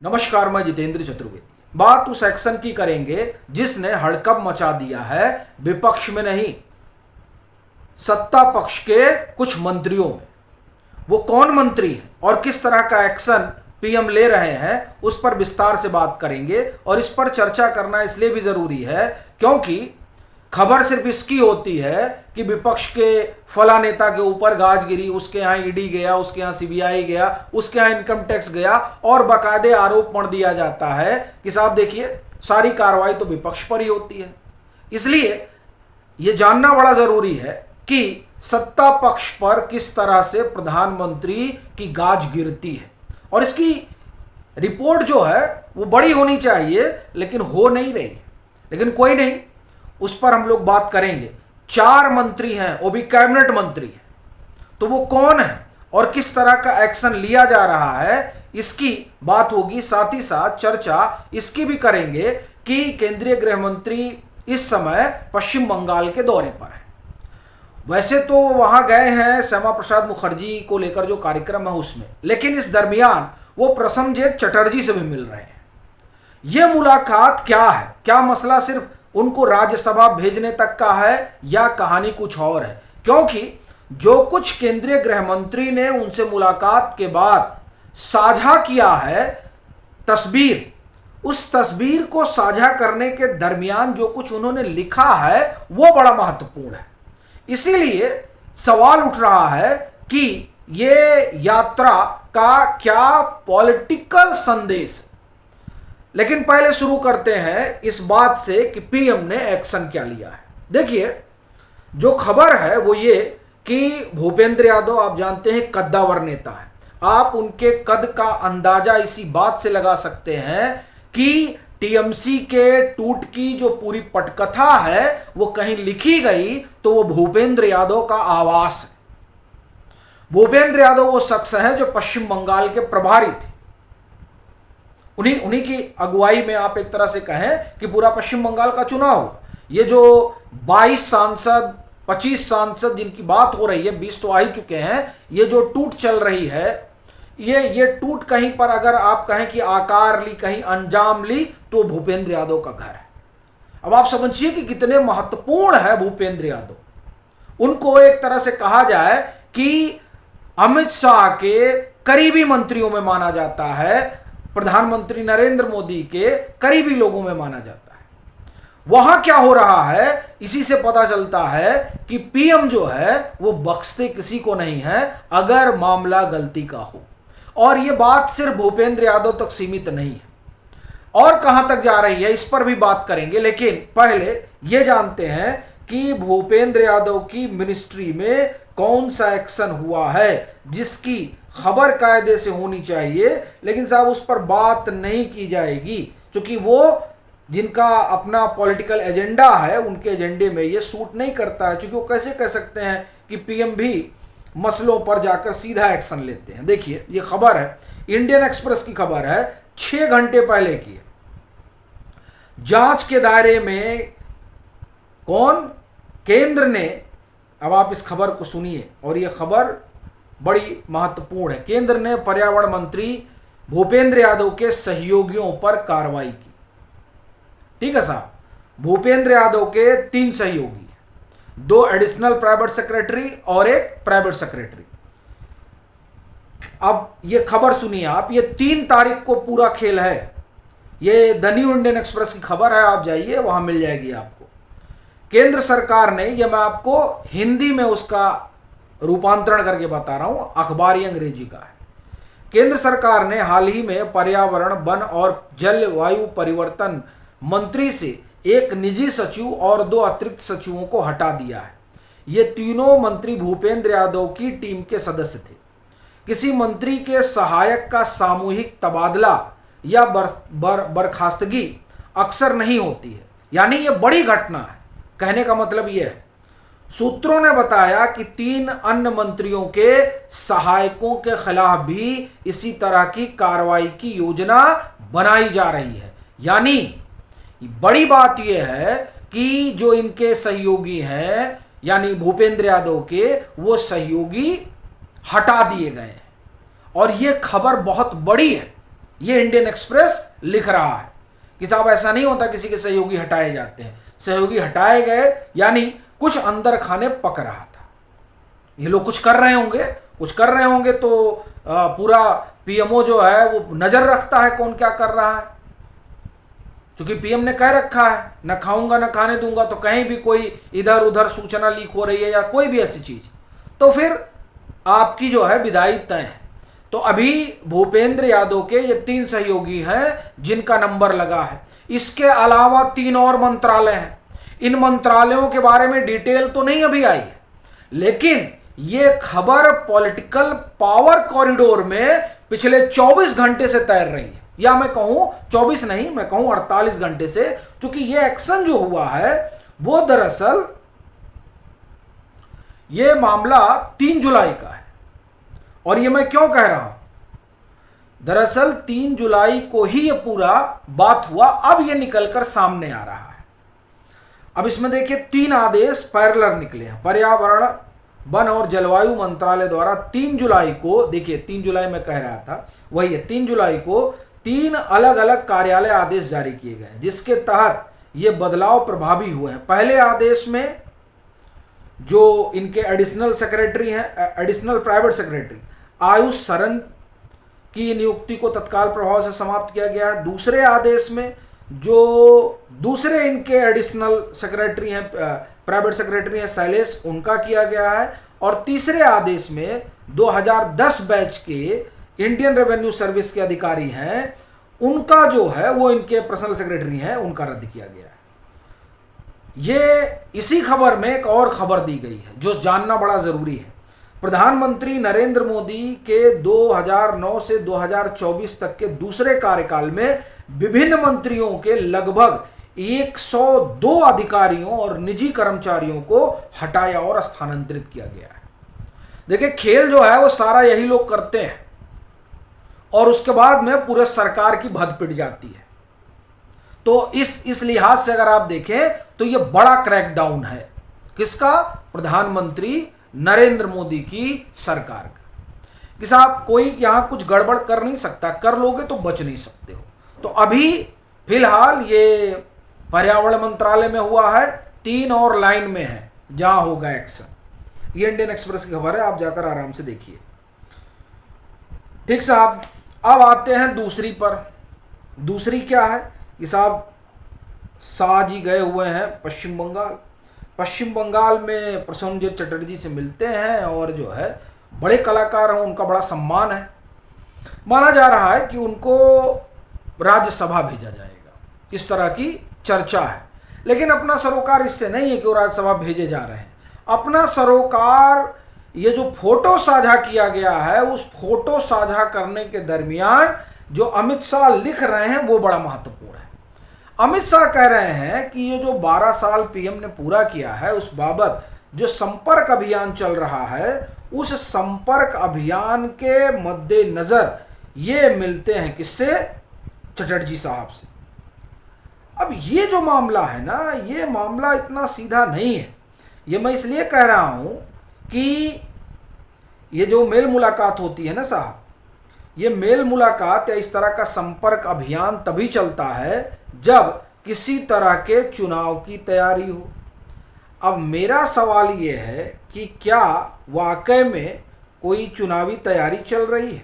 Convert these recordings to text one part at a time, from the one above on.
नमस्कार, मैं जितेंद्र चतुर्वेदी। बात उस एक्शन की करेंगे जिसने हड़कंप मचा दिया है विपक्ष में नहीं, सत्ता पक्ष के कुछ मंत्रियों में। वो कौन मंत्री हैं और किस तरह का एक्शन पीएम ले रहे हैं, उस पर विस्तार से बात करेंगे। और इस पर चर्चा करना इसलिए भी जरूरी है क्योंकि खबर सिर्फ इसकी होती है कि विपक्ष के फला नेता के ऊपर गाज गिरी, उसके यहाँ ईडी गया, उसके यहाँ सीबीआई गया, उसके यहाँ इनकम टैक्स गया और बाकायदे आरोप मढ़ दिया जाता है कि साहब देखिए सारी कार्रवाई तो विपक्ष पर ही होती है। इसलिए ये जानना बड़ा जरूरी है कि सत्ता पक्ष पर किस तरह से प्रधानमंत्री की गाज गिरती है और इसकी रिपोर्ट जो है वो बड़ी होनी चाहिए, लेकिन हो नहीं रही। लेकिन कोई नहीं, उस पर हम लोग बात करेंगे। 4 मंत्री हैं, वो भी कैबिनेट मंत्री हैं, तो वो कौन है और किस तरह का एक्शन लिया जा रहा है, इसकी बात होगी। साथ ही साथ चर्चा इसकी भी करेंगे कि केंद्रीय गृह मंत्री इस समय पश्चिम बंगाल के दौरे पर है। वैसे तो वो वहां गए हैं श्यामा प्रसाद मुखर्जी को लेकर जो कार्यक्रम है उसमें, लेकिन इस दरमियान वो प्रसन्नजीत चटर्जी से भी मिल रहे हैं। यह मुलाकात क्या है, क्या मसला सिर्फ उनको राज्यसभा भेजने तक का है या कहानी कुछ और है? क्योंकि जो कुछ केंद्रीय गृह मंत्री ने उनसे मुलाकात के बाद साझा किया है तस्वीर, उस तस्वीर को साझा करने के दरमियान जो कुछ उन्होंने लिखा है वो बड़ा महत्वपूर्ण है। इसीलिए सवाल उठ रहा है कि ये यात्रा का क्या पॉलिटिकल संदेश है। लेकिन पहले शुरू करते हैं इस बात से कि पीएम ने एक्शन क्या लिया है। देखिए, जो खबर है वो ये कि भूपेंद्र यादव, आप जानते हैं, कद्दावर नेता है। आप उनके कद का अंदाजा इसी बात से लगा सकते हैं कि टीएमसी के टूट की जो पूरी पटकथा है वो कहीं लिखी गई तो वो भूपेंद्र यादव का आवास है। भूपेंद्र यादव वो शख्स है जो पश्चिम बंगाल के प्रभारी थे। उन्हीं की अगुवाई में आप एक तरह से कहें कि पूरा पश्चिम बंगाल का चुनाव, ये जो 22 सांसद 25 सांसद जिनकी बात हो रही है, 20 तो आ ही चुके हैं, ये जो टूट चल रही है, ये टूट कहीं पर अगर आप कहें कि आकार ली, कहीं अंजाम ली, तो भूपेंद्र यादव का घर है। अब आप समझिए कि कितने महत्वपूर्ण है भूपेंद्र यादव। उनको एक तरह से कहा जाए कि अमित शाह के करीबी मंत्रियों में माना जाता है, प्रधानमंत्री नरेंद्र मोदी के करीबी लोगों में माना जाता है। वहां क्या हो रहा है, इसी से पता चलता है कि पीएम जो है वो बख्शते किसी को नहीं है अगर मामला गलती का हो। और ये बात सिर्फ भूपेंद्र यादव तक सीमित नहीं है, और कहां तक जा रही है इस पर भी बात करेंगे। लेकिन पहले ये जानते हैं कि भूपेंद्र यादव की मिनिस्ट्री में कौन सा एक्शन हुआ है जिसकी खबर कायदे से होनी चाहिए, लेकिन साहब उस पर बात नहीं की जाएगी क्योंकि वो जिनका अपना पॉलिटिकल एजेंडा है उनके एजेंडे में ये सूट नहीं करता है। क्योंकि वो कैसे कह सकते हैं कि पीएम भी मसलों पर जाकर सीधा एक्शन लेते हैं। देखिए, ये खबर है, इंडियन एक्सप्रेस की खबर है, 6 घंटे पहले की है। जांच के दायरे में कौन? केंद्र ने। अब आप इस खबर को सुनिए और ये खबर बड़ी महत्वपूर्ण है। केंद्र ने पर्यावरण मंत्री भूपेंद्र यादव के सहयोगियों पर कार्रवाई की। ठीक है साहब, भूपेंद्र यादव के 3 सहयोगी, 2 एडिशनल प्राइवेट सेक्रेटरी और 1 प्राइवेट सेक्रेटरी। अब ये खबर सुनिए आप, ये 3 तारीख को पूरा खेल है। ये द न्यू इंडियन एक्सप्रेस की खबर है, आप जाइए वहां मिल जाएगी आपको। केंद्र सरकार ने, ये मैं आपको हिंदी में उसका रूपांतरण करके बता रहा हूं, अखबारी अंग्रेजी का है। केंद्र सरकार ने हाल ही में पर्यावरण, वन और जलवायु परिवर्तन मंत्री से 1 निजी सचिव और 2 अतिरिक्त सचिवों को हटा दिया है। ये तीनों मंत्री भूपेंद्र यादव की टीम के सदस्य थे। किसी मंत्री के सहायक का सामूहिक तबादला या बर्खास्तगी अक्सर नहीं होती है, यानी ये बड़ी घटना है। कहने का मतलब यह है, सूत्रों ने बताया कि 3 अन्य मंत्रियों के सहायकों के खिलाफ भी इसी तरह की कार्रवाई की योजना बनाई जा रही है। यानी बड़ी बात यह है कि जो इनके सहयोगी हैं, यानी भूपेंद्र यादव के, वो सहयोगी हटा दिए गए हैं। और ये खबर बहुत बड़ी है। ये इंडियन एक्सप्रेस लिख रहा है कि साहब ऐसा नहीं होता किसी के सहयोगी हटाए जाते हैं, सहयोगी हटाए गए, यानी कुछ अंदर खाने पक रहा था। ये लोग कुछ कर रहे होंगे तो पूरा पीएमओ जो है वो नजर रखता है कौन क्या कर रहा है, क्योंकि पीएम ने कह रखा है न खाऊंगा न खाने दूंगा, तो कहीं भी कोई इधर उधर सूचना लीक हो रही है या कोई भी ऐसी चीज, तो फिर आपकी जो है विदाई तय है। तो अभी भूपेंद्र यादव के ये 3 सहयोगी हैं जिनका नंबर लगा है। इसके अलावा 3 और मंत्रालय हैं। इन मंत्रालयों के बारे में डिटेल तो नहीं अभी आई है, लेकिन ये खबर पॉलिटिकल पावर कॉरिडोर में पिछले 24 घंटे से तैर रही है, या मैं कहूं 24 नहीं, मैं कहूं 48 घंटे से, क्योंकि ये एक्शन जो हुआ है वो दरअसल ये मामला 3 जुलाई का है। और ये मैं क्यों कह रहा हूं, दरअसल 3 जुलाई को ही ये पूरा बात हुआ, अब ये निकलकर सामने आ रहा है। अब इसमें देखिए 3 आदेश पैरेलल निकले हैं। पर्यावरण, वन और जलवायु मंत्रालय द्वारा 3 जुलाई को, देखिए 3 जुलाई मैं कह रहा था वही है, 3 जुलाई को 3 अलग अलग कार्यालय आदेश जारी किए गए, जिसके तहत ये बदलाव प्रभावी हुए हैं। पहले आदेश में जो इनके एडिशनल सेक्रेटरी हैं, additional private secretary Ayush Saran की नियुक्ति को तत्काल प्रभाव से समाप्त किया गया है। दूसरे आदेश में जो दूसरे इनके एडिशनल सेक्रेटरी हैं, प्राइवेट सेक्रेटरी हैं शैलेश, उनका किया गया है। और तीसरे आदेश में 2010 बैच के इंडियन रेवेन्यू सर्विस के अधिकारी हैं, उनका जो है वो इनके पर्सनल सेक्रेटरी हैं, उनका रद्द किया गया है। ये इसी खबर में एक और खबर दी गई है जो जानना बड़ा जरूरी है। प्रधानमंत्री नरेंद्र मोदी के 2009 से 2024 तक के दूसरे कार्यकाल में विभिन्न मंत्रियों के लगभग 102 अधिकारियों और निजी कर्मचारियों को हटाया और स्थानांतरित किया गया है। देखिए खेल जो है वो सारा यही लोग करते हैं और उसके बाद में पूरे सरकार की भद पिट जाती है। तो इस लिहाज से अगर आप देखें तो ये बड़ा क्रैकडाउन है किसका, प्रधानमंत्री नरेंद्र मोदी की सरकार का। कि साहब कोई यहां कुछ गड़बड़ कर नहीं सकता, कर लोगे तो बच नहीं सकते हो। तो अभी फिलहाल ये पर्यावरण मंत्रालय में हुआ है, 3 और लाइन में है जहां होगा एक्शन। ये इंडियन एक्सप्रेस की खबर है, आप जाकर आराम से देखिए। ठीक साहब, अब आते हैं दूसरी पर। दूसरी क्या है कि साहब शाह जी गए हुए हैं पश्चिम बंगाल। पश्चिम बंगाल में प्रसेनजीत चटर्जी से मिलते हैं और जो है बड़े कलाकार हैं, उनका बड़ा सम्मान है। माना जा रहा है कि उनको राज्यसभा भेजा जाएगा, इस तरह की चर्चा है। लेकिन अपना सरोकार इससे नहीं है कि वो राज्यसभा भेजे जा रहे हैं। अपना सरोकार ये जो फोटो साझा किया गया है, उस फोटो साझा करने के दरमियान जो अमित शाह लिख रहे हैं वो बड़ा महत्वपूर्ण है। अमित शाह कह रहे हैं कि ये जो 12 साल पीएम ने पूरा किया है उस बाबत जो संपर्क अभियान चल रहा है, उस संपर्क अभियान के मद्देनजर ये मिलते हैं किससे, चटर्जी साहब से। अब ये जो मामला है ना, ये मामला इतना सीधा नहीं है। ये मैं इसलिए कह रहा हूं कि ये जो मेल मुलाकात होती है ना साहब, ये मेल मुलाकात या इस तरह का संपर्क अभियान तभी चलता है जब किसी तरह के चुनाव की तैयारी हो। अब मेरा सवाल ये है कि क्या वाकई में कोई चुनावी तैयारी चल रही है?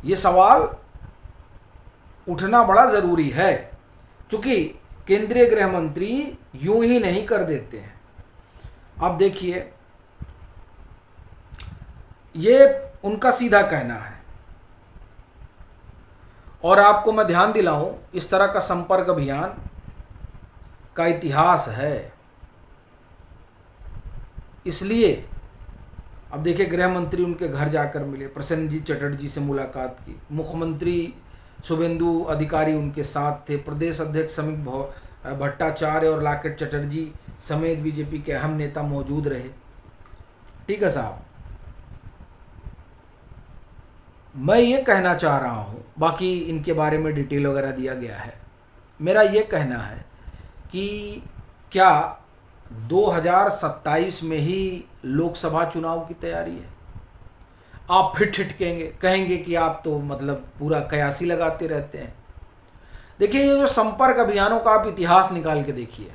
ये सवाल उठना बड़ा ज़रूरी है, क्योंकि केंद्रीय गृह मंत्री यूं ही नहीं कर देते हैं। अब देखिए, ये उनका सीधा कहना है और आपको मैं ध्यान दिलाऊं, इस तरह का संपर्क अभियान का इतिहास है। इसलिए अब देखिए, गृह मंत्री उनके घर जाकर मिले, प्रसेनजीत चटर्जी से मुलाकात की, मुख्यमंत्री शुभेंदु अधिकारी उनके साथ थे, प्रदेश अध्यक्ष समीक भट्टाचार्य और लाकेट चटर्जी समेत बीजेपी के अहम नेता मौजूद रहे। ठीक है साहब, मैं ये कहना चाह रहा हूँ, बाकी इनके बारे में डिटेल वगैरह दिया गया है। मेरा ये कहना है कि क्या 2027 में ही लोकसभा चुनाव की तैयारी है? आप फिर ठिठकेंगे, कहेंगे कि आप तो मतलब पूरा कयासी लगाते रहते हैं। देखिए, ये जो संपर्क अभियानों का आप इतिहास निकाल के देखिए,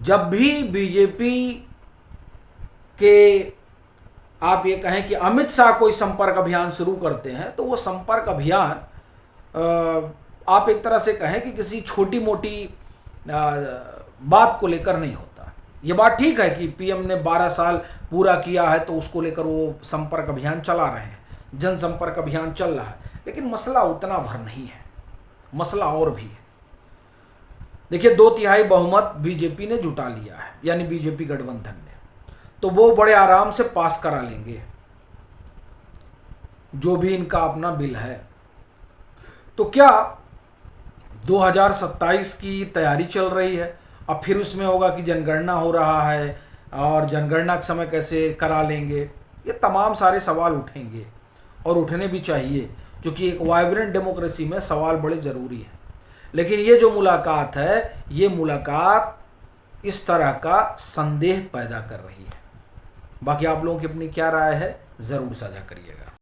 जब भी बीजेपी के आप ये कहें कि अमित शाह कोई संपर्क अभियान शुरू करते हैं, तो वो संपर्क अभियान आप एक तरह से कहें कि किसी छोटी मोटी बात को लेकर नहीं होता। ये बात ठीक है कि पीएम ने 12 साल पूरा किया है तो उसको लेकर वो संपर्क अभियान चला रहे हैं, जनसंपर्क अभियान चल रहा है, लेकिन मसला उतना भर नहीं है, मसला और भी है। देखिए, 2/3 बहुमत बीजेपी ने जुटा लिया है, यानी बीजेपी गठबंधन ने, तो वो बड़े आराम से पास करा लेंगे जो भी इनका अपना बिल है। तो क्या 2027 की तैयारी चल रही है, अब फिर उसमें होगा कि जनगणना हो रहा है और जनगणना के समय कैसे करा लेंगे, ये तमाम सारे सवाल उठेंगे और उठने भी चाहिए, क्योंकि एक वाइब्रेंट डेमोक्रेसी में सवाल बड़े ज़रूरी हैं। लेकिन ये जो मुलाकात है, ये मुलाकात इस तरह का संदेह पैदा कर रही है। बाकी आप लोगों की अपनी क्या राय है, ज़रूर साझा करिएगा।